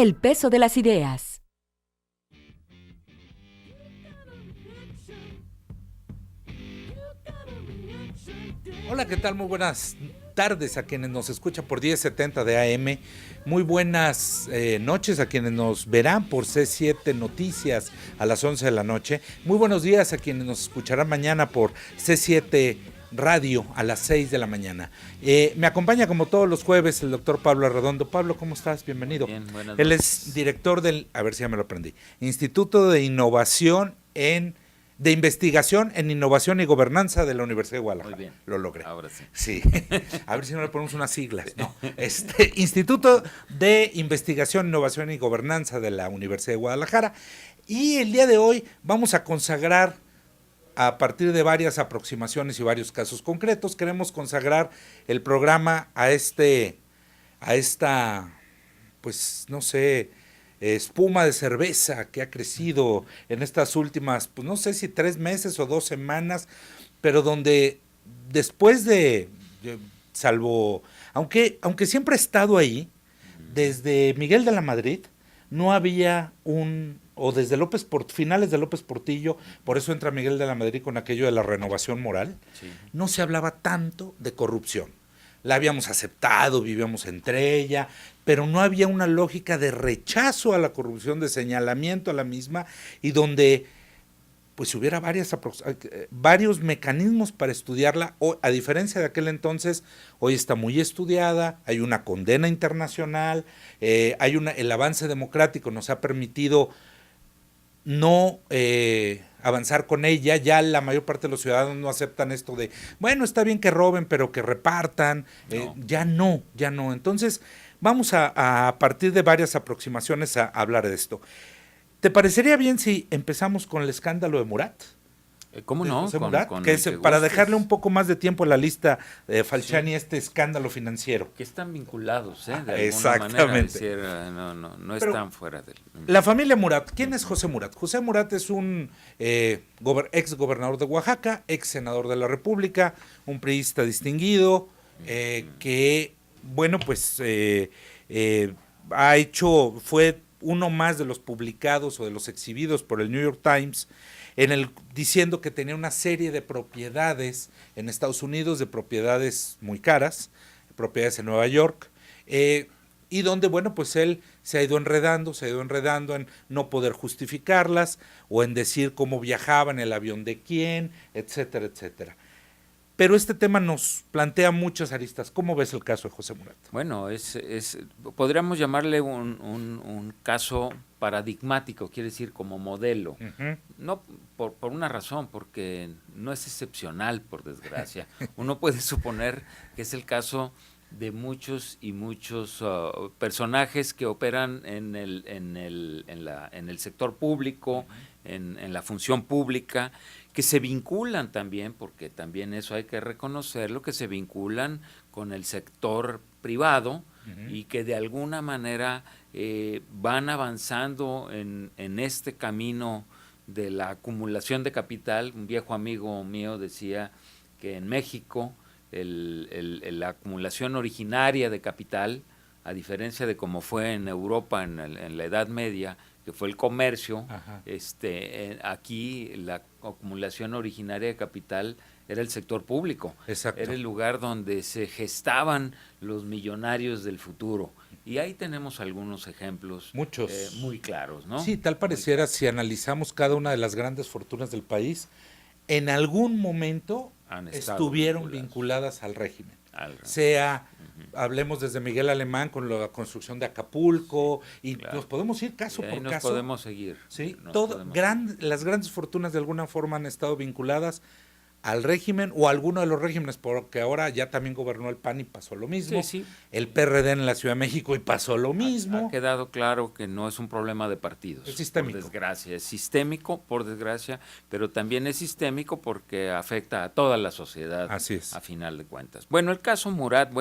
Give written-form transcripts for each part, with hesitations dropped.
El peso de las ideas. Hola, ¿qué tal? Muy buenas tardes a quienes nos escuchan por 1070 de AM. Muy buenas noches a quienes nos verán por C7 Noticias a las 11 de la noche. Muy buenos días a quienes nos escucharán mañana por C7 Radio a las 6 de la mañana. Me acompaña como todos los jueves el doctor Pablo Arredondo. Pablo, ¿cómo estás? Bienvenido. Bien, buenas Él noches. es director del, a ver si ya me lo aprendí, Instituto de Innovación de Investigación en Innovación y Gobernanza de la Universidad de Guadalajara. Muy bien. Lo logré. Ahora sí. Sí. A ver si no le ponemos unas siglas. No. Instituto de Investigación, Innovación y Gobernanza de la Universidad de Guadalajara. Y el día de hoy vamos a consagrar, a partir de varias aproximaciones y varios casos concretos, queremos consagrar el programa a esta, pues no sé, espuma de cerveza que ha crecido en estas últimas, pues no sé si 3 meses o 2 semanas, pero donde después salvo, aunque siempre ha estado ahí, desde Miguel de la Madrid, no había o desde finales de López Portillo, por eso entra Miguel de la Madrid con aquello de la renovación moral, Sí. no se hablaba tanto de corrupción. La habíamos aceptado, vivíamos entre ella, pero no había una lógica de rechazo a la corrupción, de señalamiento a la misma, y donde pues hubiera varios mecanismos para estudiarla. A diferencia de aquel entonces, hoy está muy estudiada, hay una condena internacional, el avance democrático nos ha permitido no avanzar con ella. Ya la mayor parte de los ciudadanos no aceptan esto de, bueno, está bien que roben, pero que repartan. No. Ya no. Entonces, vamos a partir de varias aproximaciones a hablar de esto. ¿Te parecería bien si empezamos con el escándalo de Murat? ¿Cómo De no? José Murat, que es, que para gustes. dejarle un poco más de tiempo a la lista de Falciani, este escándalo financiero. Que están vinculados, de alguna Exactamente. manera. Es decir, no Pero están fuera del... la familia Murat, ¿quién es José Murat? José Murat es un ex gobernador de Oaxaca, ex senador de la República, un priista distinguido, que, bueno, pues fue uno más de los publicados o de los exhibidos por el New York Times, diciendo que tenía una serie de propiedades en Estados Unidos, de propiedades muy caras, propiedades en Nueva York, y donde, bueno, pues él se ha ido enredando en no poder justificarlas, o en decir cómo viajaba en el avión de quién, etcétera, etcétera. Pero este tema nos plantea muchas aristas. ¿Cómo ves el caso de José Murat? Bueno, podríamos llamarle un caso paradigmático, quiere decir como modelo. Uh-huh. No por una razón, porque no es excepcional, por desgracia. Uno puede suponer que es el caso de muchos y muchos personajes que operan en el sector público, en la función pública, que se vinculan también, porque también eso hay que reconocerlo, que se vinculan con el sector privado, uh-huh, y que de alguna manera van avanzando en este camino de la acumulación de capital. Un viejo amigo mío decía que en México la acumulación originaria de capital, a diferencia de como fue en Europa en la Edad Media, que fue el comercio, aquí la acumulación originaria de capital era el sector público. Exacto. Era el lugar donde se gestaban los millonarios del futuro. Y ahí tenemos algunos ejemplos. Muchos. Muy claros, ¿no? Sí, tal pareciera, si analizamos cada una de las grandes fortunas del país, en algún momento estuvieron vinculadas al régimen. Sea, hablemos desde Miguel Alemán con la construcción de Acapulco, y claro, nos podemos ir caso por nos caso. Podemos seguir. Sí, las grandes fortunas de alguna forma han estado vinculadas al régimen o a alguno de los regímenes, porque ahora ya también gobernó el PAN y pasó lo mismo, sí. El PRD en la Ciudad de México y pasó lo mismo. Ha quedado claro que no es un problema de partidos, es sistémico. Por desgracia, es sistémico, por desgracia, pero también es sistémico porque afecta a toda la sociedad. Así es. A final de cuentas. Bueno, el caso Murat,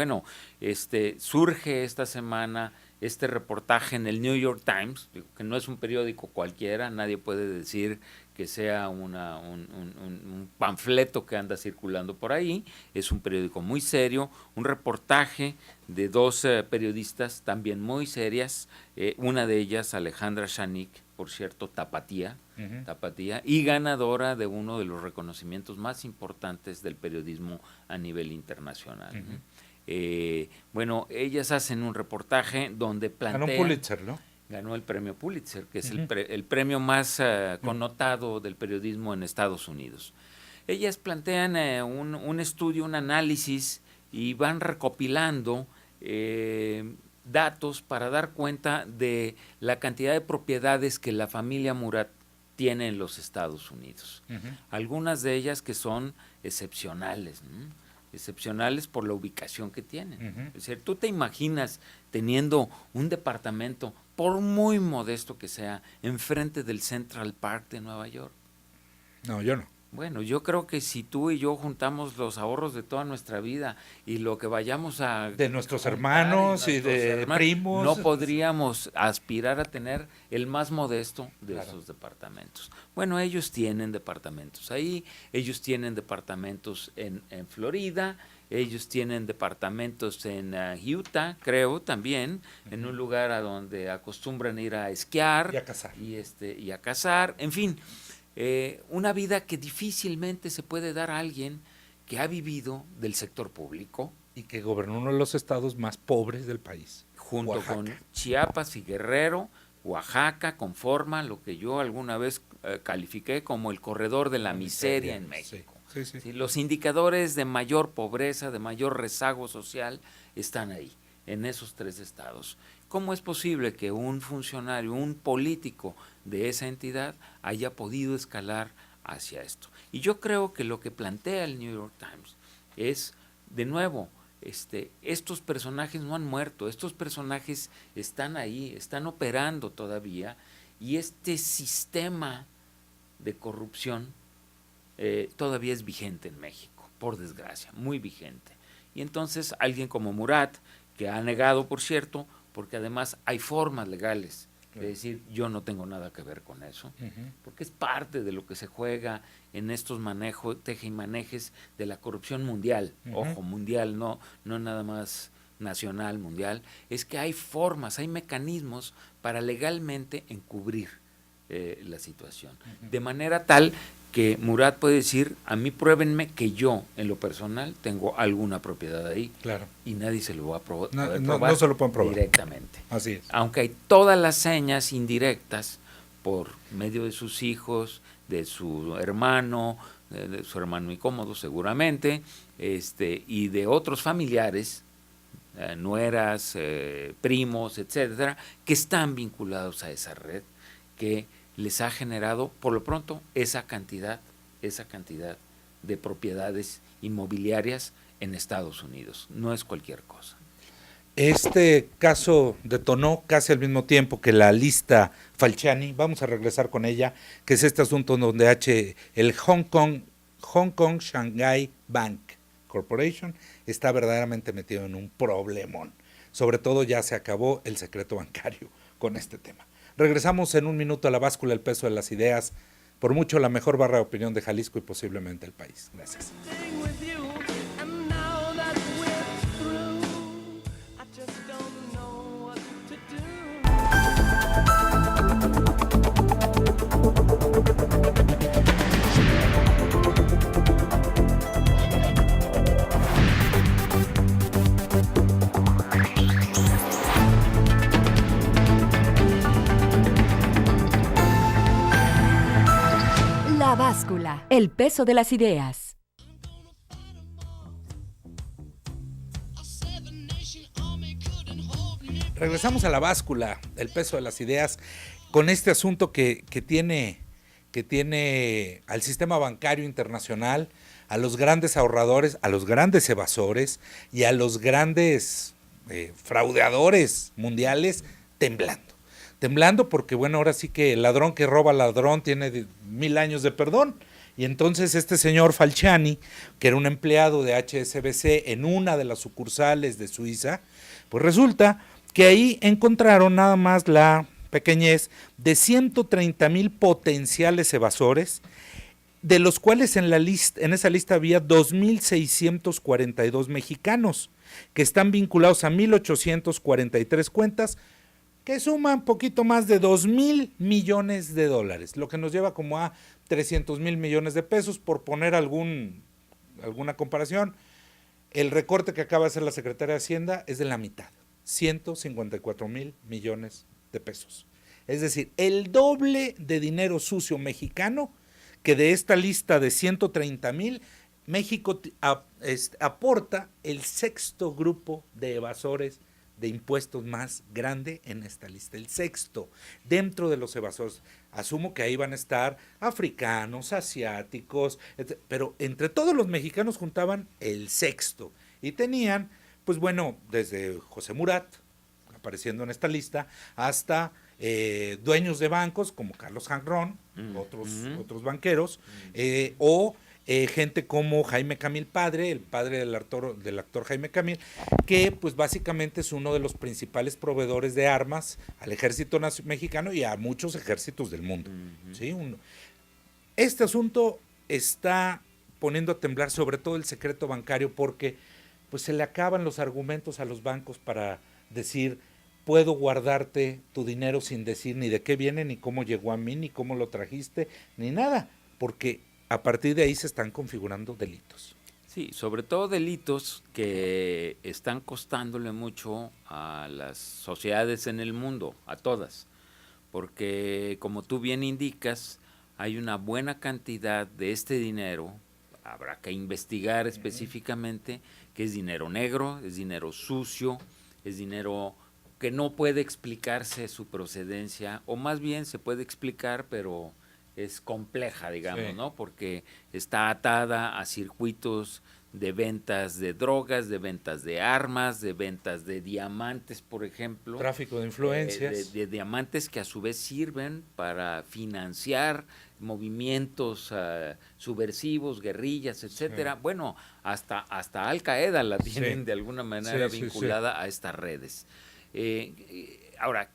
surge esta semana este reportaje en el New York Times, que no es un periódico cualquiera, nadie puede decir que sea un panfleto que anda circulando por ahí, es un periódico muy serio, un reportaje de dos periodistas también muy serias, una de ellas Alejandra Shanik, por cierto, tapatía, y ganadora de uno de los reconocimientos más importantes del periodismo a nivel internacional. Bueno, ellas hacen un reportaje donde plantean... Ganó Pulitzer, ¿no? Ganó el premio Pulitzer, que es el premio más connotado del periodismo en Estados Unidos. Ellas plantean un estudio, un análisis, y van recopilando datos para dar cuenta de la cantidad de propiedades que la familia Murat tiene en los Estados Unidos. Algunas de ellas que son excepcionales, ¿no? Excepcionales por la ubicación que tienen. Es decir, tú te imaginas teniendo un departamento, por muy modesto que sea, enfrente del Central Park de Nueva York. No, yo no. Bueno, yo creo que si tú y yo juntamos los ahorros de toda nuestra vida y lo que vayamos a... De nuestros hermanos y de primos. No podríamos aspirar a tener el más modesto de esos departamentos. Bueno, ellos tienen departamentos ahí, ellos tienen departamentos en Florida, ellos tienen departamentos en Utah, creo, también, en un lugar a donde acostumbran ir a esquiar. Y a cazar. Y a cazar, en fin. Una vida que difícilmente se puede dar a alguien que ha vivido del sector público. Y que gobernó uno de los estados más pobres del país. Junto Oaxaca. con Chiapas y Guerrero, Oaxaca conforma lo que yo alguna vez califiqué como el corredor de la miseria en México. Sí. Sí, los indicadores de mayor pobreza, de mayor rezago social, están ahí, en esos tres estados. ¿Cómo es posible que un funcionario, un político de esa entidad haya podido escalar hacia esto? Y yo creo que lo que plantea el New York Times es, de nuevo, estos personajes no han muerto, estos personajes están ahí, están operando todavía, y este sistema de corrupción todavía es vigente en México, por desgracia, muy vigente. Y entonces alguien como Murat, que ha negado, por cierto, porque además hay formas legales de decir yo no tengo nada que ver con eso, porque es parte de lo que se juega en estos manejos, teje y manejes de la corrupción mundial, ojo, mundial, no nada más nacional, mundial, es que hay formas, hay mecanismos para legalmente encubrir la situación, de manera tal que Murat puede decir, a mí pruébenme que yo, en lo personal, tengo alguna propiedad ahí. Claro. Y nadie se lo va a probar. No se lo pueden probar. Directamente. Así es. Aunque hay todas las señas indirectas por medio de sus hijos, de su hermano incómodo seguramente, y de otros familiares, nueras, primos, etcétera, que están vinculados a esa red, que les ha generado, por lo pronto, esa cantidad de propiedades inmobiliarias en Estados Unidos. No es cualquier cosa. Este caso detonó casi al mismo tiempo que la lista Falciani. Vamos a regresar con ella, que es este asunto donde el Hong Kong Shanghai Bank Corporation está verdaderamente metido en un problemón. Sobre todo ya se acabó el secreto bancario con este tema. Regresamos en un minuto a La Báscula, el peso de las ideas, por mucho la mejor barra de opinión de Jalisco y posiblemente el país. Gracias. La Báscula, el peso de las ideas. Regresamos a La Báscula, el peso de las ideas, con este asunto que tiene al sistema bancario internacional, a los grandes ahorradores, a los grandes evasores y a los grandes fraudeadores mundiales temblando porque, bueno, ahora sí que el ladrón que roba al ladrón tiene 1000 años de perdón. Y entonces este señor Falciani, que era un empleado de HSBC en una de las sucursales de Suiza, pues resulta que ahí encontraron nada más la pequeñez de 130,000 potenciales evasores, de los cuales en esa lista había 2,642 mexicanos, que están vinculados a 1,843 cuentas, que suman poquito más de 2,000 millones de dólares, lo que nos lleva como a 300,000 millones de pesos, por poner alguna comparación. El recorte que acaba de hacer la Secretaría de Hacienda es de la mitad, 154,000 millones de pesos. Es decir, el doble de dinero sucio mexicano, que de esta lista de 130,000, México aporta el sexto grupo de evasores de impuestos más grande en esta lista, el sexto, dentro de los evasores. Asumo que ahí van a estar africanos, asiáticos, pero entre todos los mexicanos juntaban el sexto, y tenían, pues bueno, desde José Murat, apareciendo en esta lista, hasta dueños de bancos como Carlos Janrón, otros banqueros, o gente como Jaime Camil padre, el padre del actor Jaime Camil, que pues básicamente es uno de los principales proveedores de armas al ejército mexicano y a muchos ejércitos del mundo. ¿Sí? Este asunto está poniendo a temblar sobre todo el secreto bancario, porque pues se le acaban los argumentos a los bancos para decir: puedo guardarte tu dinero sin decir ni de qué viene, ni cómo llegó a mí, ni cómo lo trajiste, ni nada, porque a partir de ahí se están configurando delitos. Sí, sobre todo delitos que están costándole mucho a las sociedades en el mundo, a todas, porque como tú bien indicas, hay una buena cantidad de este dinero, habrá que investigar específicamente, que es dinero negro, es dinero sucio, es dinero que no puede explicarse su procedencia, o más bien se puede explicar, pero es compleja, digamos, sí, ¿no? Porque está atada a circuitos de ventas de drogas, de ventas de armas, de ventas de diamantes, por ejemplo. Tráfico de influencias. De diamantes que a su vez sirven para financiar movimientos subversivos, guerrillas, etcétera. Sí. Bueno, hasta Al Qaeda la tienen, sí, de alguna manera vinculada a estas redes. Ahora,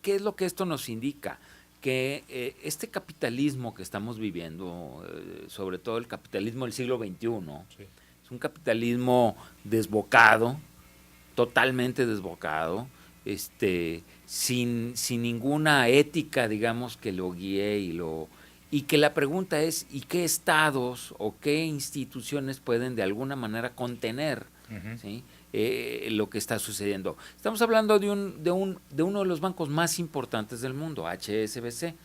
¿qué es lo que esto nos indica? Que este capitalismo que estamos viviendo, sobre todo el capitalismo del siglo XXI, sí, es un capitalismo desbocado, totalmente desbocado, sin ninguna ética, digamos, que lo guíe y que la pregunta es: ¿y qué estados o qué instituciones pueden de alguna manera contener, ¿sí?, lo que está sucediendo? Estamos hablando de uno de los bancos más importantes del mundo, HSBC.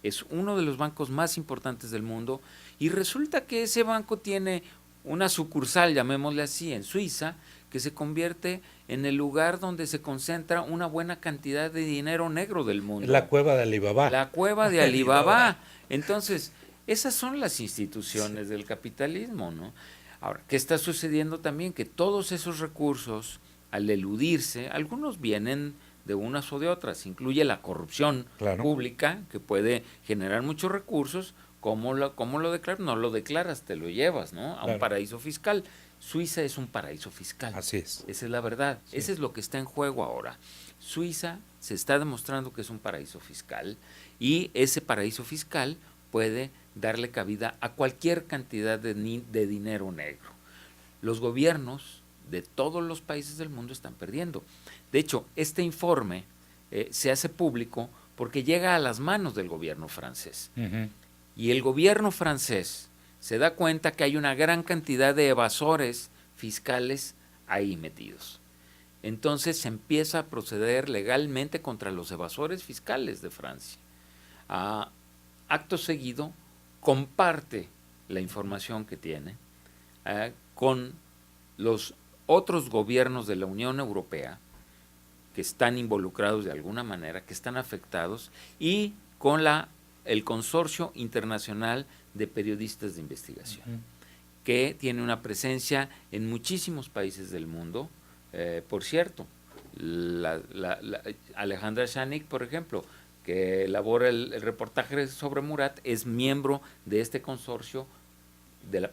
Es uno de los bancos más importantes del mundo, y resulta que ese banco tiene una sucursal, llamémosle así, en Suiza, que se convierte en el lugar donde se concentra una buena cantidad de dinero negro del mundo. La cueva de Alibaba. La cueva de Alibaba. Entonces, esas son las instituciones, sí, del capitalismo, ¿no? Ahora, ¿qué está sucediendo también? Que todos esos recursos, al eludirse, algunos vienen de unas o de otras, incluye la corrupción, claro, pública, que puede generar muchos recursos. ¿Cómo lo declaras? No lo declaras, te lo llevas, ¿no?, a, claro, un paraíso fiscal. Suiza es un paraíso fiscal. Así es. Esa es la verdad. Sí. Eso es lo que está en juego ahora. Suiza se está demostrando que es un paraíso fiscal, y ese paraíso fiscal puede darle cabida a cualquier cantidad de dinero negro. Los gobiernos de todos los países del mundo están perdiendo. De hecho, este informe se hace público porque llega a las manos del gobierno francés. Uh-huh. Y el gobierno francés se da cuenta que hay una gran cantidad de evasores fiscales ahí metidos. Entonces se empieza a proceder legalmente contra los evasores fiscales de Francia. Acto seguido, comparte la información que tiene con los otros gobiernos de la Unión Europea que están involucrados de alguna manera, que están afectados, y con el Consorcio Internacional de Periodistas de Investigación, uh-huh, que tiene una presencia en muchísimos países del mundo. Por cierto, Alejandra Shanik, por ejemplo, que elabora el reportaje sobre Murat, es miembro de este consorcio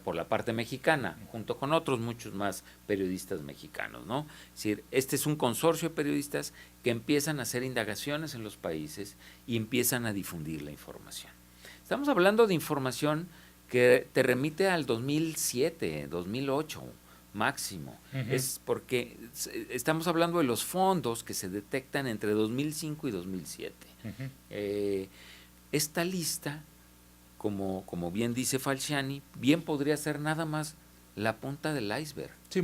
por la parte mexicana, junto con otros muchos más periodistas mexicanos, ¿no? Es decir, este es un consorcio de periodistas que empiezan a hacer indagaciones en los países y empiezan a difundir la información. Estamos hablando de información que te remite al 2007, 2008 máximo. Es porque estamos hablando de los fondos que se detectan entre 2005 y 2007. Esta lista, como bien dice Falciani, bien podría ser nada más la punta del iceberg. Sí,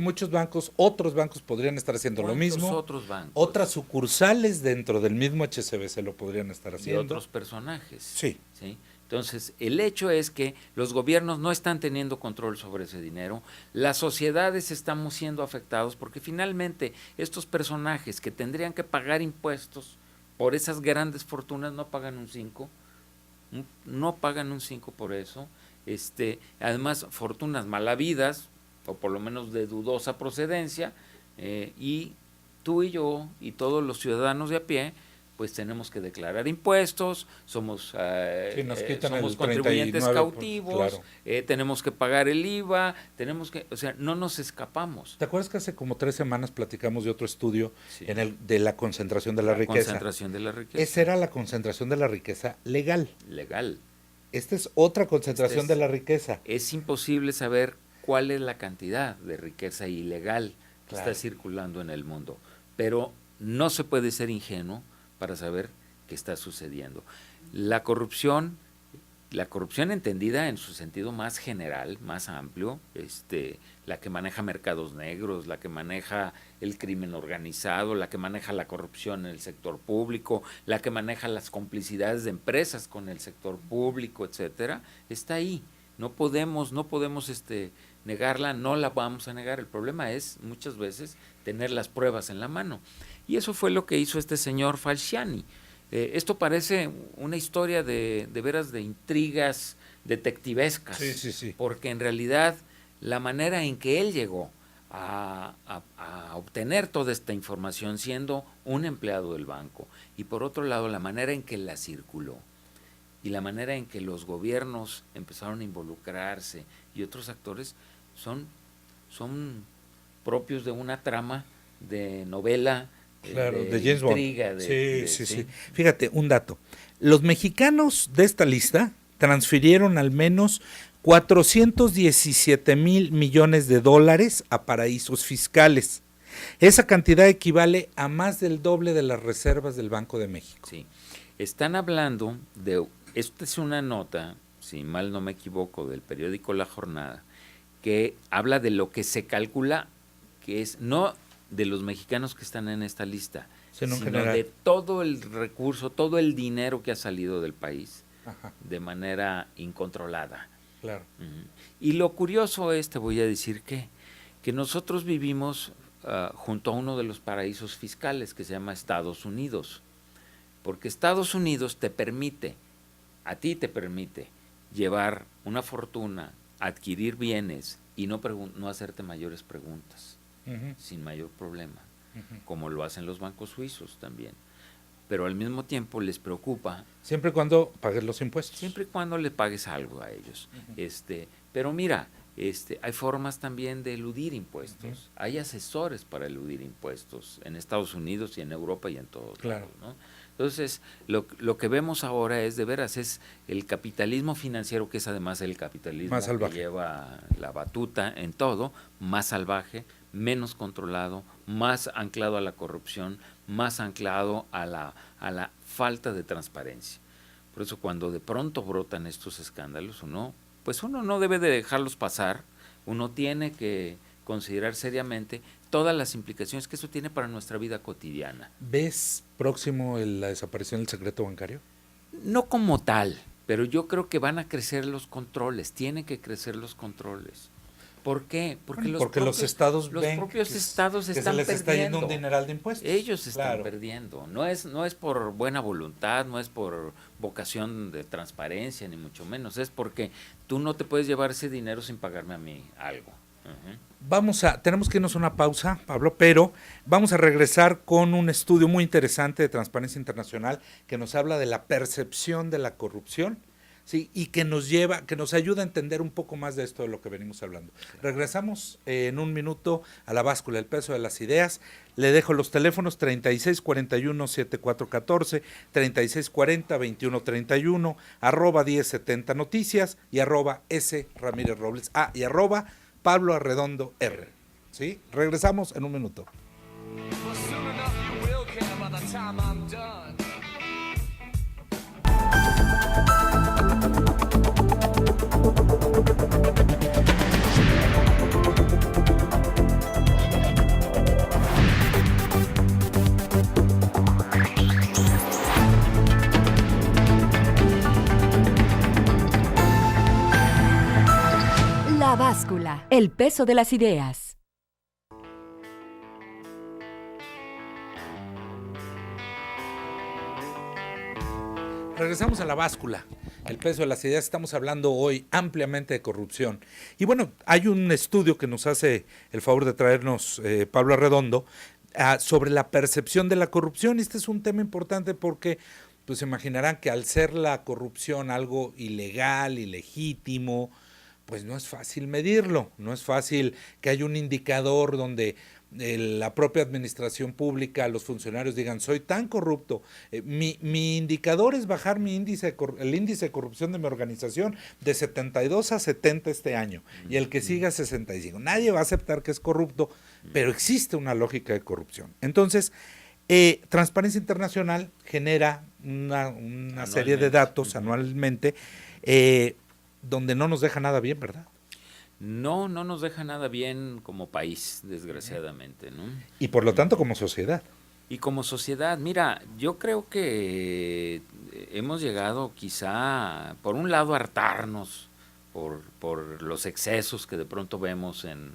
otros bancos podrían estar haciendo lo mismo. Otros bancos. Otras sucursales dentro del mismo HSBC lo podrían estar haciendo. Y otros personajes. Sí. ¿Sí? Entonces, el hecho es que los gobiernos no están teniendo control sobre ese dinero, las sociedades estamos siendo afectados porque finalmente estos personajes que tendrían que pagar impuestos por esas grandes fortunas no pagan un 5%. No pagan un 5 por eso, además fortunas malavidas, o por lo menos de dudosa procedencia, y tú y yo y todos los ciudadanos de a pie, pues tenemos que declarar impuestos, somos contribuyentes cautivos, claro. Tenemos que pagar el IVA, no nos escapamos. ¿Te acuerdas que hace como 3 semanas platicamos de otro estudio de la concentración de la riqueza? Concentración de la riqueza. Esa era la concentración de la riqueza legal. Legal. Esta es otra concentración de la riqueza. Es imposible saber cuál es la cantidad de riqueza ilegal que claro. está circulando en el mundo, pero no se puede ser ingenuo para saber qué está sucediendo. La corrupción entendida en su sentido más general, más amplio, la que maneja mercados negros, la que maneja el crimen organizado, la que maneja la corrupción en el sector público, la que maneja las complicidades de empresas con el sector público, etcétera, está ahí. No podemos negarla, no la vamos a negar. El problema es muchas veces tener las pruebas en la mano. Y eso fue lo que hizo este señor Falciani. Esto parece una historia de veras de intrigas detectivescas, sí. Porque en realidad la manera en que él llegó a obtener toda esta información siendo un empleado del banco, y por otro lado la manera en que la circuló, y la manera en que los gobiernos empezaron a involucrarse y otros actores son propios de una trama de novela, claro, de James Bond. Intriga, Sí. Fíjate, un dato. Los mexicanos de esta lista transfirieron al menos 417 mil millones de dólares a paraísos fiscales. Esa cantidad equivale a más del doble de las reservas del Banco de México. Sí. Están hablando de, esta es una nota, si mal no me equivoco, del periódico La Jornada, que habla de lo que se calcula que es, no de los mexicanos que están en esta lista, sino de todo el recurso, todo el dinero que ha salido del país. Ajá. De manera incontrolada. Claro. Y lo curioso es, te voy a decir que nosotros vivimos junto a uno de los paraísos fiscales que se llama Estados Unidos, porque Estados Unidos a ti te permite llevar una fortuna, adquirir bienes y no hacerte mayores preguntas, sin mayor problema, como lo hacen los bancos suizos también. Pero al mismo tiempo les preocupa. Siempre y cuando pagues los impuestos. Siempre y cuando le pagues algo a ellos. Pero mira, hay formas también de eludir impuestos. Hay asesores para eludir impuestos en Estados Unidos y en Europa y en todos lados, ¿no? Entonces, lo que vemos ahora es, de veras, es el capitalismo financiero, que es además el capitalismo que lleva la batuta en todo, más salvaje, menos controlado, más anclado a la corrupción, más anclado a la falta de transparencia. Por eso cuando de pronto brotan estos escándalos, uno no debe de dejarlos pasar, uno tiene que considerar seriamente todas las implicaciones que eso tiene para nuestra vida cotidiana. ¿Ves próximo la desaparición del secreto bancario? No como tal, pero yo creo que van a crecer los controles, tienen que crecer los controles. ¿Por qué? Porque los estados los propios estados que están se les perdiendo. Está yendo un dineral de impuestos. Ellos están perdiendo. No es por buena voluntad, no es por vocación de transparencia, ni mucho menos. Es porque tú no te puedes llevar ese dinero sin pagarme a mí algo. Tenemos que irnos a una pausa, Pablo, pero vamos a regresar con un estudio muy interesante de Transparencia Internacional que nos habla de la percepción de la corrupción Sí, y que nos ayuda a entender un poco más de esto de lo que venimos hablando. Regresamos en un minuto a La Báscula, el peso de las ideas. Le dejo los teléfonos 3641-7414, 3640-2131, @1070 Noticias y @S Ramírez Robles. Y @Pablo Arredondo R. ¿Sí? Regresamos en un minuto. La Báscula, el peso de las ideas. Regresamos a La Báscula, el peso de las ideas. Estamos hablando hoy ampliamente de corrupción. Y bueno, hay un estudio que nos hace el favor de traernos Pablo Arredondo sobre la percepción de la corrupción. Este es un tema importante porque pues se imaginarán que al ser la corrupción algo ilegal, ilegítimo, pues no es fácil medirlo, no es fácil que haya un indicador donde la propia administración pública, los funcionarios digan, soy tan corrupto, mi indicador es bajar el índice de corrupción de mi organización de 72 a 70 este año, y el que siga 65. Nadie va a aceptar que es corrupto, pero existe una lógica de corrupción. Entonces, Transparencia Internacional genera una serie de datos anualmente, donde no nos deja nada bien, ¿verdad? No nos deja nada bien como país, desgraciadamente, ¿no? Y por lo tanto como sociedad. Y como sociedad, mira, yo creo que hemos llegado quizá, por un lado, a hartarnos por los excesos que de pronto vemos en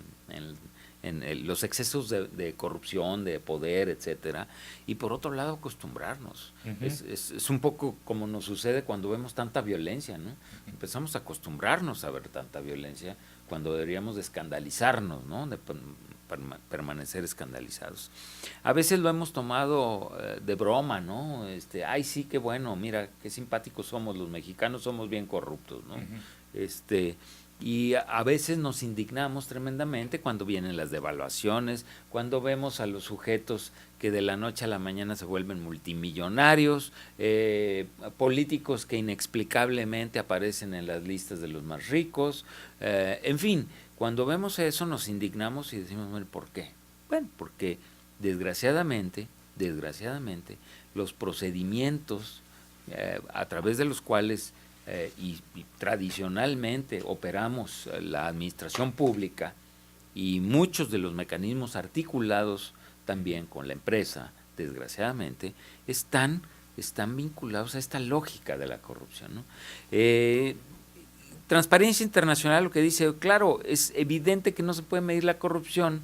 los excesos de corrupción, de poder, etcétera, y por otro lado acostumbrarnos. Es un poco como nos sucede cuando vemos tanta violencia, ¿no? Empezamos a acostumbrarnos a ver tanta violencia cuando deberíamos de escandalizarnos, ¿no? De permanecer escandalizados. A veces lo hemos tomado de broma, ¿no? Ay, sí, qué bueno, mira, qué simpáticos somos los mexicanos, somos bien corruptos, ¿no? Y a veces nos indignamos tremendamente cuando vienen las devaluaciones, cuando vemos a los sujetos que de la noche a la mañana se vuelven multimillonarios, políticos que inexplicablemente aparecen en las listas de los más ricos, en fin, cuando vemos eso nos indignamos y decimos, bueno, ¿por qué? Bueno, porque desgraciadamente, los procedimientos a través de los cuales y tradicionalmente operamos la administración pública y muchos de los mecanismos articulados también con la empresa, desgraciadamente, están vinculados a esta lógica de la corrupción, ¿no? Transparencia Internacional lo que dice, claro, es evidente que no se puede medir la corrupción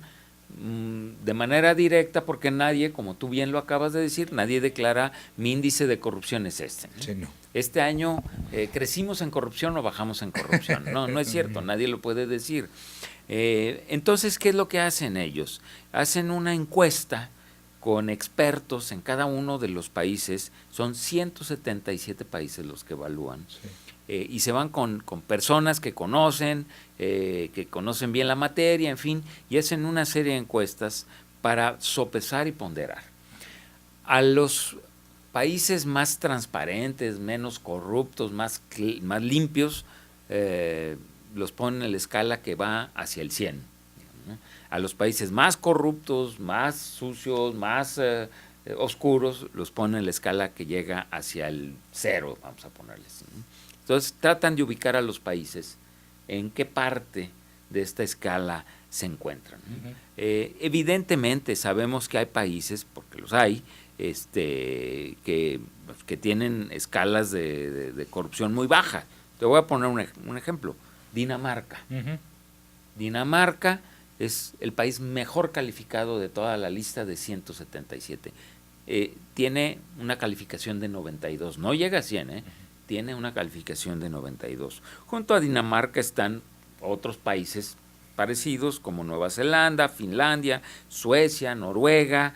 de manera directa porque nadie, como tú bien lo acabas de decir, nadie declara mi índice de corrupción es este, ¿no? Sí, no. Este año crecimos en corrupción o bajamos en corrupción. No es cierto, nadie lo puede decir. Entonces, ¿qué es lo que hacen ellos? Hacen una encuesta con expertos en cada uno de los países, son 177 países los que evalúan, sí. Y se van con personas que conocen bien la materia, en fin, y hacen una serie de encuestas para sopesar y ponderar. A los países más transparentes, menos corruptos, más limpios, los ponen en la escala que va hacia el 100. ¿No? A los países más corruptos, más sucios, más oscuros, los ponen en la escala que llega hacia el 0, vamos a ponerles, ¿no? Entonces tratan de ubicar a los países en qué parte de esta escala se encuentran, ¿no? Evidentemente sabemos que hay países, porque los hay, que tienen escalas de corrupción muy bajas. Te voy a poner un ejemplo. Dinamarca. Dinamarca es el país mejor calificado de toda la lista de 177. Tiene una calificación de 92. No llega a 100, tiene una calificación de 92. Junto a Dinamarca están otros países parecidos como Nueva Zelanda, Finlandia, Suecia, Noruega,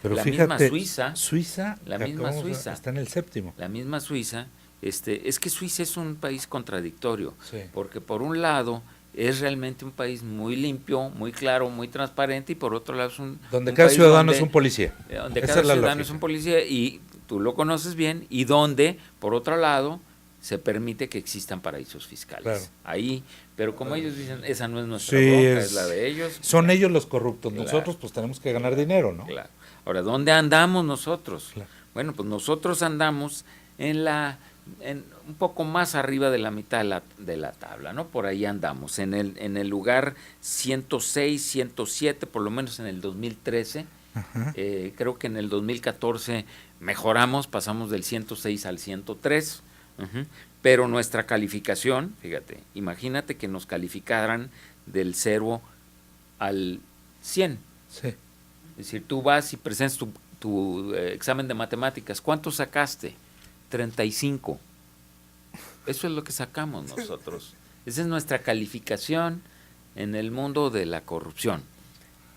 pero la fíjate, misma Suiza. La misma Suiza está en el 7º. La misma Suiza es que Suiza es un país contradictorio, Sí. porque por un lado es realmente un país muy limpio, muy claro, muy transparente, y por otro lado es Donde un cada país ciudadano donde, es un policía. donde Esa cada es la ciudadano lógica. es un policía, y tú lo conoces bien, y donde, por otro lado, se permite que existan paraísos fiscales. Claro. Ahí, pero como ellos dicen, esa no es nuestra Sí, bronca, es la de ellos. Son ellos los corruptos, Claro. nosotros pues tenemos que ganar dinero, ¿no? Claro. Ahora, ¿dónde andamos nosotros? Claro. Bueno, pues nosotros andamos en un poco más arriba de la mitad de la tabla, ¿no? Por ahí andamos, en el lugar 106, 107, por lo menos en el 2013. Ajá. Creo que en el 2014 mejoramos, pasamos del 106 al 103. Pero nuestra calificación, fíjate, imagínate que nos calificaran del 0 al 100. Sí. Es decir, tú vas y presentas tu examen de matemáticas. ¿Cuánto sacaste? 35. Eso es lo que sacamos nosotros. Esa es nuestra calificación en el mundo de la corrupción.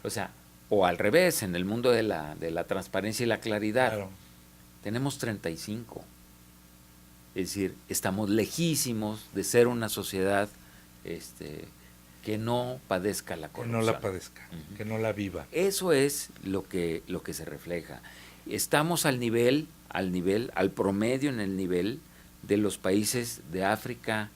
O sea, o al revés, en el mundo de la transparencia y la claridad. Claro. Tenemos 35. Es decir, estamos lejísimos de ser una sociedad que no padezca la Que corrupción. no la padezca, que no la viva. Eso es lo que se refleja. Estamos al promedio en el nivel de los países de África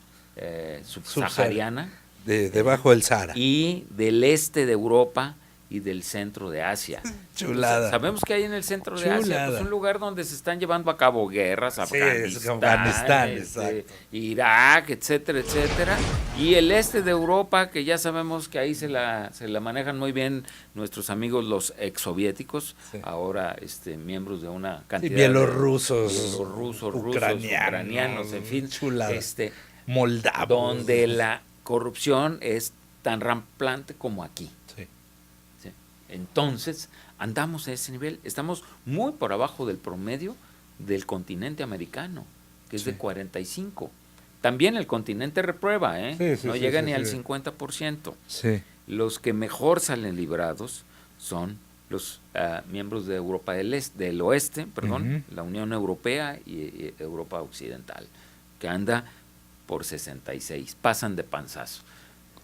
subsahariana Debajo del Sahara. y del este de Europa y del centro de Asia. Chulada. Sabemos que hay en el centro de Asia, pues, un lugar donde se están llevando a cabo guerras, Sí, Afganistán, exacto. Irak, etcétera, etcétera. Y el este de Europa, que ya sabemos que ahí se la manejan muy bien nuestros amigos los exsoviéticos, Sí. ahora miembros de una cantidad bielorrusos, rusos, ucranianos, en fin, chulada. Moldavos. donde la corrupción es tan rampante como aquí. Sí. ¿Sí? Entonces, andamos a ese nivel, estamos muy por abajo del promedio del continente americano, que es Sí. de 45. También el continente reprueba, Sí, no sí, llega sí, ni sí. al 50%. Sí. Los que mejor salen librados son los miembros de Europa del Oeste, perdón, Ujú. la Unión Europea y Europa Occidental, que anda por 66, pasan de panzazo.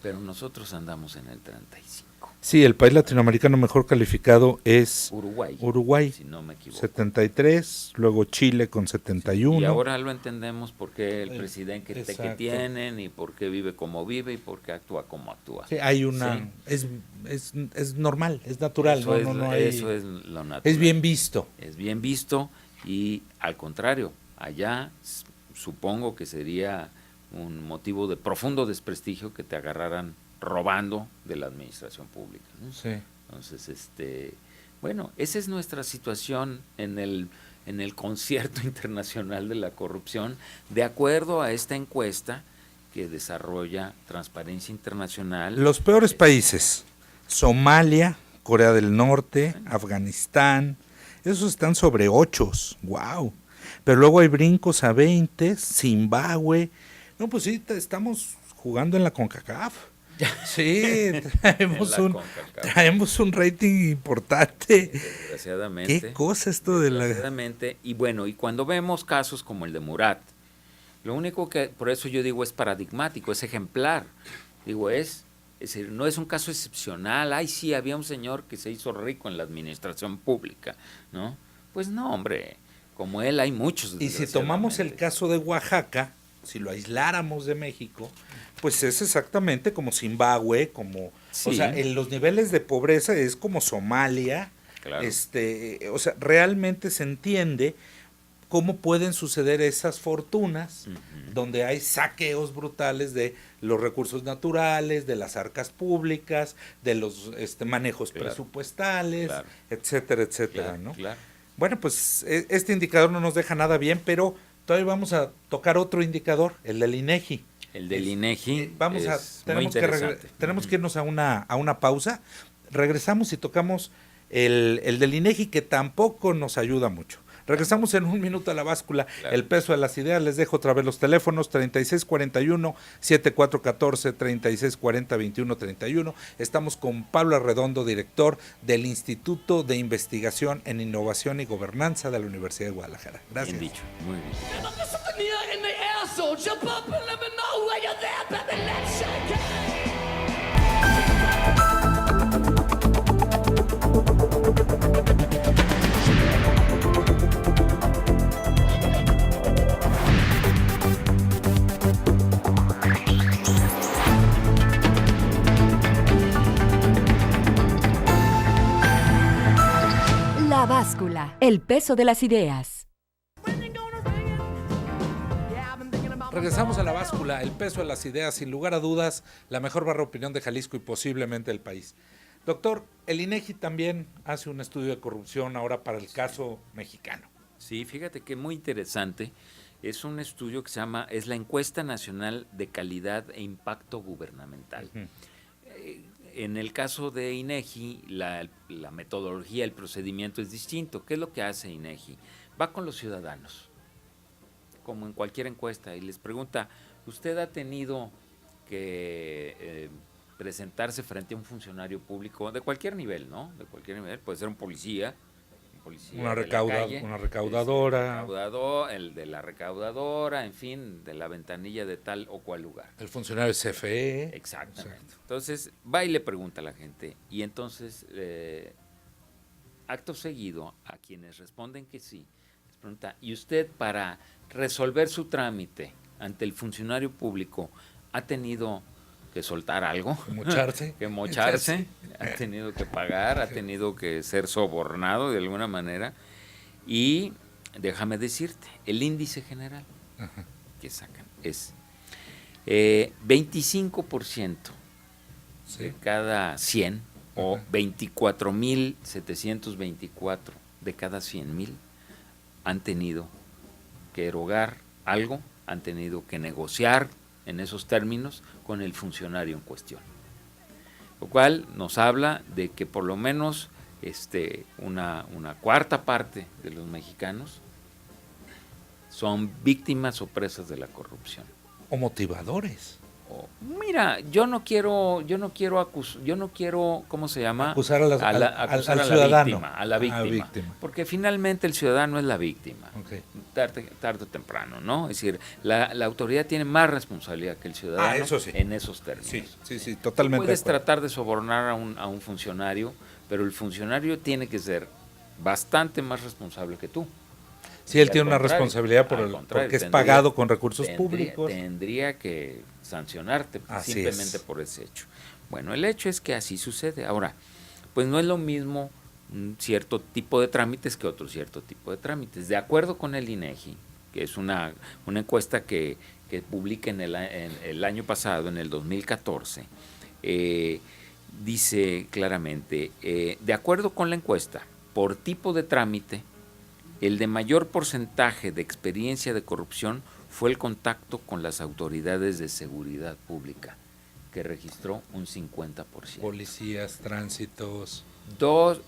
Pero nosotros andamos en el 35. Sí, el país latinoamericano mejor calificado es Uruguay, si no me equivoco. 73, luego Chile con 71. Y ahora lo entendemos por qué el presidente que Exacto. tienen y por qué vive como vive y por qué actúa como actúa. Sí, hay una... Sí. Es normal, es natural. Eso, no hay- eso es lo natural. Es bien visto. Es bien visto y al contrario, allá supongo que sería un motivo de profundo desprestigio que te agarraran robando de la administración pública, ¿no? Sí. Entonces, bueno, esa es nuestra situación en el concierto internacional de la corrupción, de acuerdo a esta encuesta que desarrolla Transparencia Internacional. Los peores países: Somalia, Corea del Norte, Afganistán. Esos están sobre 8. Wow. Pero luego hay brincos a 20, Zimbabue. No, pues sí, estamos jugando en la CONCACAF. Sí, traemos un rating importante. Desgraciadamente. Qué cosa esto de la... Desgraciadamente. Y bueno, y cuando vemos casos como el de Murat, lo único que, por eso yo digo, es paradigmático, es ejemplar. Digo, es decir, no es un caso excepcional. Ay, sí, había un señor que se hizo rico en la administración pública, ¿no? Pues no, hombre, como él hay muchos. Y si tomamos el caso de Oaxaca, si lo aisláramos de México, pues es exactamente como Zimbabue, como... Sí. O sea, en los niveles de pobreza es como Somalia. Claro. O sea, realmente se entiende cómo pueden suceder esas fortunas donde hay saqueos brutales de los recursos naturales, de las arcas públicas, de los manejos presupuestales, etcétera, etcétera, ¿no? Claro. Bueno, pues este indicador no nos deja nada bien, pero todavía vamos a tocar otro indicador, el del INEGI. El del INEGI tenemos que irnos a una pausa. Regresamos y tocamos el del INEGI, que tampoco nos ayuda mucho. Regresamos en un minuto a la báscula. Claro. El peso de las ideas. Les dejo otra vez los teléfonos: 3641-7414, 3640-2131. Estamos con Pablo Arredondo, director del Instituto de Investigación en Innovación y Gobernanza de la Universidad de Guadalajara. Gracias. Bien dicho, muy bien. So jump up and let me know when you're there, baby, let's shake it. La báscula, el peso de las ideas. Regresamos a La Báscula, el peso de las ideas, sin lugar a dudas, la mejor barra de opinión de Jalisco y posiblemente del país. Doctor, el INEGI también hace un estudio de corrupción ahora para el caso mexicano. Sí, fíjate que muy interesante. Es un estudio que se llama, es la Encuesta Nacional de Calidad e Impacto Gubernamental. En el caso de INEGI, la metodología, el procedimiento es distinto. ¿Qué es lo que hace INEGI? Va con los ciudadanos, como en cualquier encuesta, y les pregunta, ¿usted ha tenido que presentarse frente a un funcionario público de cualquier nivel, ¿no? De cualquier nivel, puede ser un policía Una de la calle, una recaudadora. el de la recaudadora, en fin, de la ventanilla de tal o cual lugar. El funcionario de CFE. Exactamente. Exacto. Entonces, va y le pregunta a la gente. Y entonces, acto seguido, a quienes responden que sí, les pregunta, ¿y usted para resolver su trámite ante el funcionario público ha tenido que soltar algo? Mocharse. Que mocharse, Sí. ha tenido que pagar, ha tenido que ser sobornado de alguna manera. Y déjame decirte, el índice general que sacan es 25% Sí. de cada 100 o 24,724 de cada 100,000 han tenido que erogar algo, han tenido que negociar en esos términos con el funcionario en cuestión. Lo cual nos habla de que por lo menos una cuarta parte de los mexicanos son víctimas o presas de la corrupción. O motivadores. Mira, yo no quiero, ¿cómo se llama? Acusar a al ciudadano. A la víctima. Porque finalmente el ciudadano es la víctima. Okay. Tarde o temprano, ¿no? Es decir, la autoridad tiene más responsabilidad que el ciudadano eso sí. en esos términos. Sí, totalmente. Puedes tratar de sobornar a un funcionario, pero el funcionario tiene que ser bastante más responsable que tú. Sí, él tiene una responsabilidad porque es pagado con recursos públicos. Tendría que sancionarte Así simplemente es. por ese hecho. Bueno, el hecho es que así sucede. Ahora, pues no es lo mismo un cierto tipo de trámites que otro cierto tipo de trámites. De acuerdo con el INEGI, que es una encuesta que publica en el año pasado, en el 2014, dice claramente, de acuerdo con la encuesta, por tipo de trámite, el de mayor porcentaje de experiencia de corrupción fue el contacto con las autoridades de seguridad pública, que registró un 50%. Policías, tránsitos.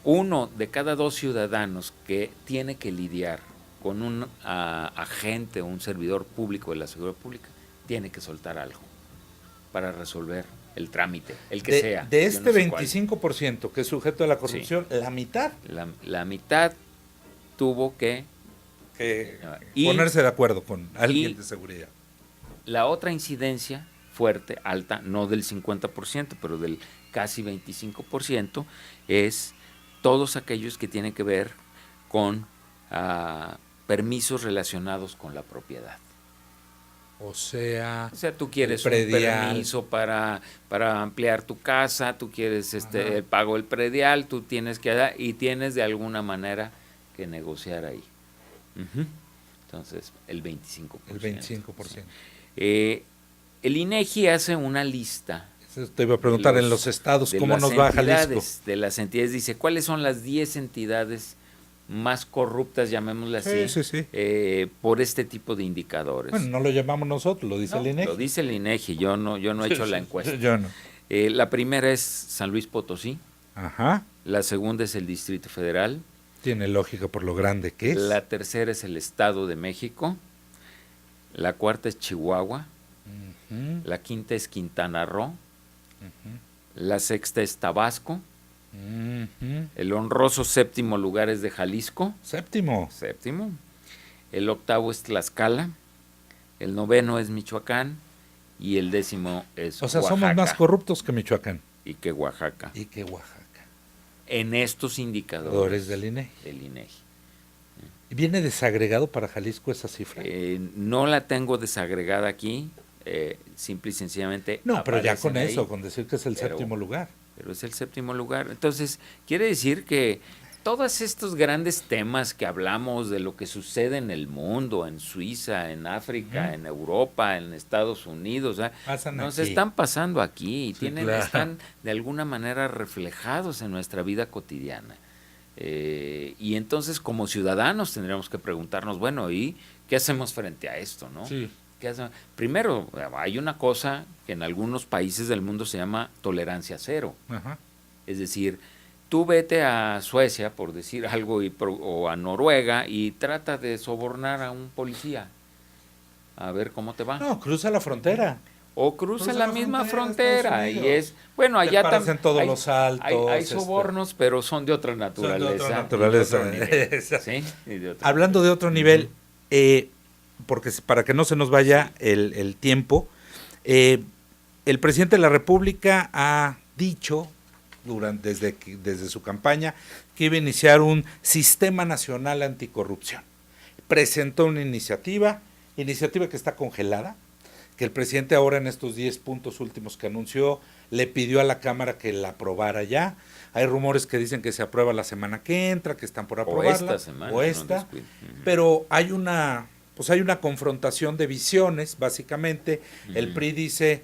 Uno de cada 2 ciudadanos que tiene que lidiar con un agente o un servidor público de la seguridad pública tiene que soltar algo para resolver el trámite, el que sea. De este 25% que es sujeto a la corrupción, sí, la mitad. La mitad tuvo que ponerse de acuerdo con alguien de seguridad. La otra incidencia fuerte, alta, no del 50%, pero del casi 25%, es todos aquellos que tienen que ver con permisos relacionados con la propiedad. O sea, tú quieres un permiso para ampliar tu casa, tú quieres el pago del predial, tú tienes que dar y tienes de alguna manera que negociar ahí. Entonces, el 25%. El 25%. Sí. El INEGI hace una lista. Eso te iba a preguntar, en los estados, ¿cómo nos va Jalisco? De las entidades, dice, ¿cuáles son las 10 entidades más corruptas, llamémoslas así, por este tipo de indicadores? Bueno, no lo llamamos nosotros, lo dice el INEGI. Lo dice el INEGI, yo no he hecho la encuesta. Yo no. La primera es San Luis Potosí. Ajá. La segunda es el Distrito Federal. Tiene lógica por lo grande que es. La tercera es el Estado de México. La cuarta es Chihuahua. La quinta es Quintana Roo. La sexta es Tabasco. El honroso séptimo lugar es de Jalisco. Séptimo. El octavo es Tlaxcala. el 9º es Michoacán y el 10º es O sea, Oaxaca. somos más corruptos que Michoacán. Y que Oaxaca. Y que Oaxaca. En estos indicadores Indicadores del INEGI. del INEGI. ¿Viene desagregado para Jalisco esa cifra? No la tengo desagregada aquí, simple y sencillamente. No, pero ya aparecen con ahí, eso, con decir que es el pero- séptimo lugar. Pero es el 7º lugar. Entonces, quiere decir que todos estos grandes temas que hablamos de lo que sucede en el mundo, en Suiza, en África, en Europa, en Estados Unidos, Pasan nos aquí. están pasando aquí y Sí, claro. están de alguna manera reflejados en nuestra vida cotidiana. Y entonces, como ciudadanos, tendríamos que preguntarnos, bueno, ¿y qué hacemos frente a esto, no? Sí. ¿Qué hacemos? Primero, hay una cosa que en algunos países del mundo se llama tolerancia cero. Ajá. Es decir, tú vete a Suecia, por decir algo, o a Noruega y trata de sobornar a un policía. A ver cómo te va. No, cruza la frontera. O cruza la misma frontera frontera de y Estados Unidos. es, bueno, Te allá paras en todos hay- los altos, hay sobornos, pero son de otra naturaleza. naturaleza. Y de otro nivel, ¿sí? Y de otro Hablando de otro nivel, porque para que no se nos vaya el tiempo, el presidente de la República ha dicho desde su campaña que iba a iniciar un sistema nacional anticorrupción. Presentó una iniciativa que está congelada, que el presidente ahora en estos 10 puntos últimos que anunció le pidió a la Cámara que la aprobara ya. Hay rumores que dicen que se aprueba la semana que entra, que están por aprobarla. esta semana, O no esta. descuide. Ujú. Pero hay una confrontación de visiones, básicamente. El PRI dice,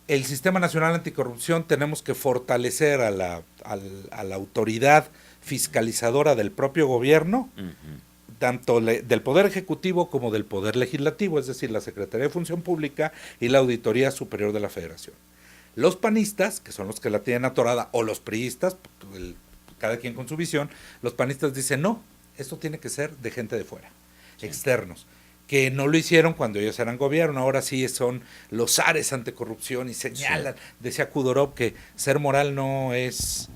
el Sistema Nacional Anticorrupción tenemos que fortalecer a la autoridad fiscalizadora del propio gobierno, Ujú. tanto del Poder Ejecutivo como del Poder Legislativo, es decir, la Secretaría de Función Pública y la Auditoría Superior de la Federación. Los panistas, que son los que la tienen atorada, o los priistas, cada quien con su visión, los panistas dicen, no, esto tiene que ser de gente de fuera, externos, que no lo hicieron cuando ellos eran gobierno, ahora sí son los zares anticorrupción y señalan, decía Kudorov, que ser moral no es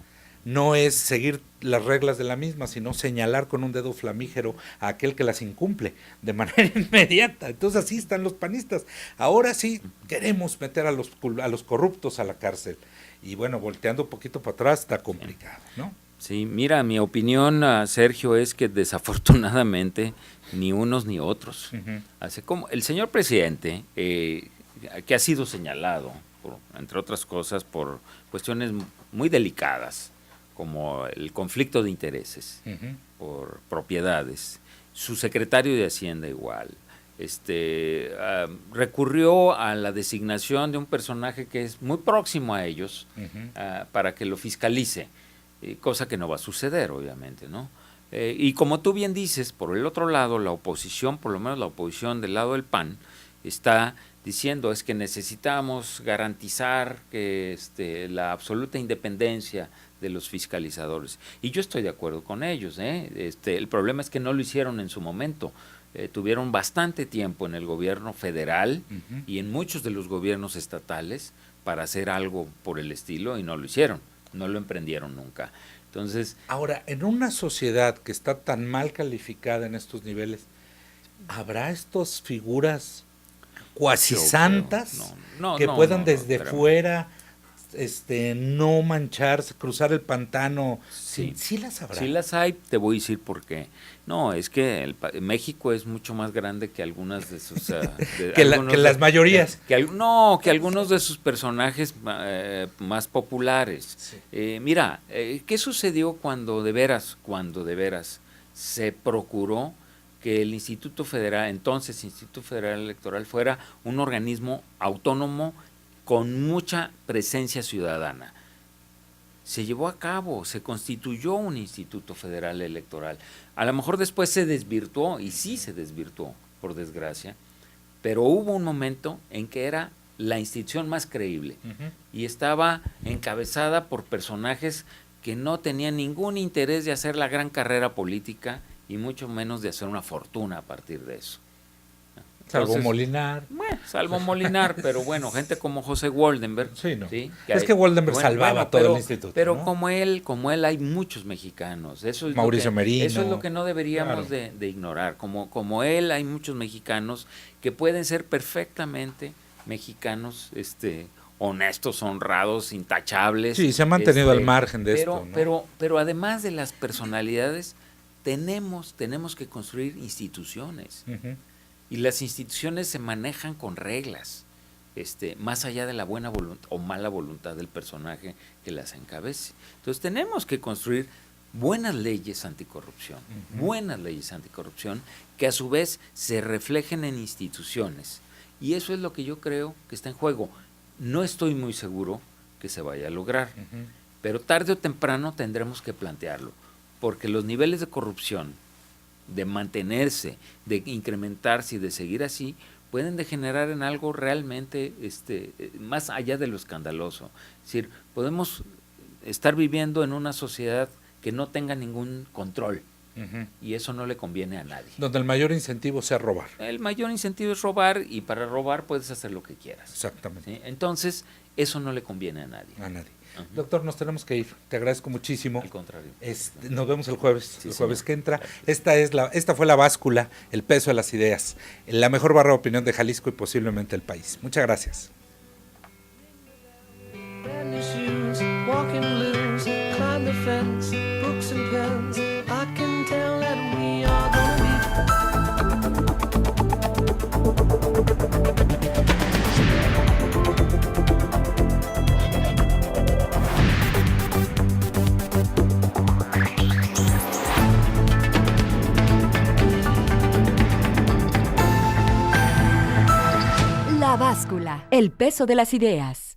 seguir las reglas de la misma, sino señalar con un dedo flamígero a aquel que las incumple de manera inmediata. Entonces así están los panistas. Ahora sí queremos meter a los corruptos a la cárcel. Y bueno, volteando un poquito para atrás está complicado, ¿no? Sí, mira, mi opinión, Sergio, es que desafortunadamente ni unos ni otros. Ujú. Así como el señor presidente, que ha sido señalado, entre otras cosas, por cuestiones muy delicadas, como el conflicto de intereses Ujú. por propiedades, su secretario de Hacienda igual, recurrió a la designación de un personaje que es muy próximo a ellos, Ujú. para que lo fiscalice, cosa que no va a suceder, obviamente, ¿no? Y como tú bien dices, por el otro lado, la oposición, por lo menos la oposición del lado del PAN, está diciendo es que necesitamos garantizar que la absoluta independencia de los fiscalizadores. Y yo estoy de acuerdo con ellos, ¿eh? El problema es que no lo hicieron en su momento. Tuvieron bastante tiempo en el gobierno federal Ujú. y en muchos de los gobiernos estatales para hacer algo por el estilo y no lo hicieron, no lo emprendieron nunca. Entonces, Ahora, en una sociedad que está tan mal calificada en estos niveles, ¿habrá estas figuras cuasi santas No, que no, puedan no, desde espérame. fuera no mancharse, cruzar el pantano? Sí. Sí las habrá. Si las hay, te voy a decir por qué. No, es que México es mucho más grande que algunas de sus... Que las mayorías. Que algunos de sus personajes más populares. Sí. Mira, ¿qué sucedió cuando de veras se procuró que el Instituto Federal, entonces Instituto Federal Electoral, fuera un organismo autónomo con mucha presencia ciudadana? Se llevó a cabo, se constituyó un Instituto Federal Electoral. A lo mejor después se desvirtuó, y sí se desvirtuó, por desgracia, pero hubo un momento en que era la institución más creíble Ujú. y estaba encabezada por personajes que no tenían ningún interés de hacer la gran carrera política y mucho menos de hacer una fortuna a partir de eso. Salvo Entonces, Molinar. bueno, salvo Molinar, pero bueno, gente como José Waldenberg. Sí, no. ¿sí? Es que Waldenberg salvaba todo pero, el instituto, Pero ¿no? como él hay muchos mexicanos. Eso es Mauricio lo que, Merino. Eso es lo que no deberíamos de ignorar. Como él hay muchos mexicanos que pueden ser perfectamente mexicanos, honestos, honrados, intachables. Sí, se ha mantenido al margen de pero, esto, ¿no? pero además de las personalidades, tenemos que construir instituciones. Ujú. Y las instituciones se manejan con reglas, más allá de la buena voluntad o mala voluntad del personaje que las encabece. Entonces tenemos que construir buenas leyes anticorrupción, que a su vez se reflejen en instituciones. Y eso es lo que yo creo que está en juego. No estoy muy seguro que se vaya a lograr, pero tarde o temprano tendremos que plantearlo, porque los niveles de corrupción, de mantenerse, de incrementarse y de seguir así, pueden degenerar en algo realmente más allá de lo escandaloso. Es decir, podemos estar viviendo en una sociedad que no tenga ningún control, y eso no le conviene a nadie. Donde el mayor incentivo sea robar. El mayor incentivo es robar, y para robar puedes hacer lo que quieras. Exactamente. ¿Sí? Entonces, eso no le conviene a nadie. A nadie. Ajá. Doctor, nos tenemos que ir. Te agradezco muchísimo. Al contrario. Nos vemos el jueves, Sí, el jueves señor. que entra. Esta fue La Báscula, el peso de las ideas. La mejor barra de opinión de Jalisco y posiblemente el país. Muchas gracias. Brand new shoes, walking blues, climb the fence, books and pens. I can tell that we are gonna be. La báscula, el peso de las ideas.